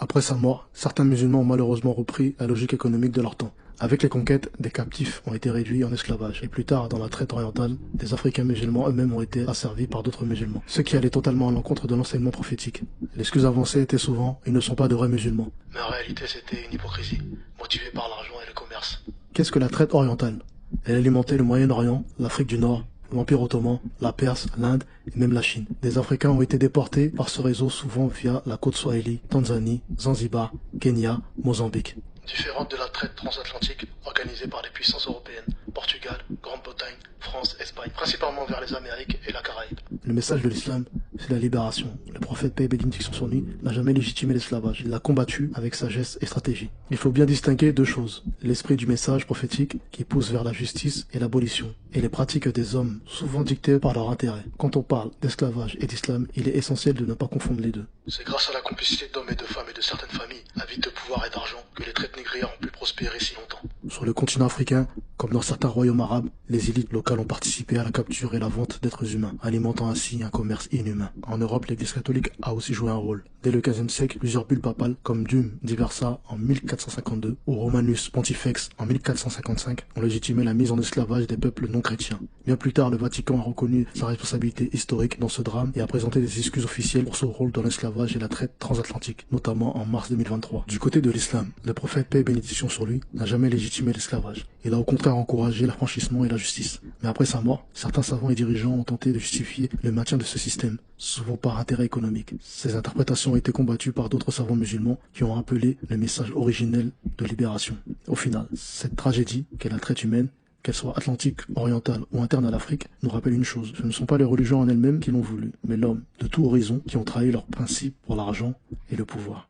Après sa mort, certains musulmans ont malheureusement repris la logique économique de leur temps. Avec les conquêtes, des captifs ont été réduits en esclavage, et plus tard, dans la traite orientale, des Africains musulmans eux-mêmes ont été asservis par d'autres musulmans, ce qui allait totalement à l'encontre de l'enseignement prophétique. L'excuse avancée était souvent « ils ne sont pas de vrais musulmans ». Mais en réalité, c'était une hypocrisie, motivée par l'argent et le commerce. Qu'est-ce que la traite orientale? Elle alimentait le Moyen-Orient, l'Afrique du Nord, l'Empire ottoman, la Perse, l'Inde et même la Chine. Des Africains ont été déportés par ce réseau souvent via la côte Swahili, Tanzanie, Zanzibar, Kenya, Mozambique. Différente de la traite transatlantique organisée par les puissances européennes, Portugal, Grande-Bretagne, France, Espagne, principalement vers les Amériques et la Caraïbe. Le message de l'islam, c'est la libération. Le prophète, paix et bénédiction sur lui, n'a jamais légitimé l'esclavage. Il l'a combattu avec sagesse et stratégie. Il faut bien distinguer deux choses. L'esprit du message prophétique qui pousse vers la justice et l'abolition, et les pratiques des hommes, souvent dictées par leur intérêt. Quand on parle d'esclavage et d'islam, il est essentiel de ne pas confondre les deux. C'est grâce à la complicité d'hommes et de femmes et de certaines familles, avides de pouvoir et d'argent, que les traites négrières ont pu prospérer si longtemps. Sur le continent africain, comme dans certains royaumes arabes, les élites locales ont participé à la capture et la vente d'êtres humains, alimentant ainsi un commerce inhumain. En Europe, l'Église catholique a aussi joué un rôle. Dès le XVe siècle, plusieurs bulles papales, comme Dum Diversa en 1452 ou Romanus Pontifex en 1455, ont légitimé la mise en esclavage des peuples non chrétiens. Bien plus tard, le Vatican a reconnu sa responsabilité historique dans ce drame et a présenté des excuses officielles pour son rôle dans l'esclavage et la traite transatlantique, notamment en mars 2023. Du côté de l'islam, le prophète, paix et bénédiction sur lui, n'a jamais légitimé l'esclavage. Il a au contraire encouragé l'affranchissement et la justice. Mais après sa mort, certains savants et dirigeants ont tenté de justifier le maintien de ce système, souvent par intérêt économique. Ces interprétations ont été combattues par d'autres savants musulmans qui ont rappelé le message originel de libération. Au final, cette tragédie qu'est la traite humaine, qu'elle soit atlantique, orientale ou interne à l'Afrique, nous rappelle une chose. Ce ne sont pas les religions en elles-mêmes qui l'ont voulu, mais l'homme de tout horizon qui ont trahi leurs principes pour l'argent et le pouvoir.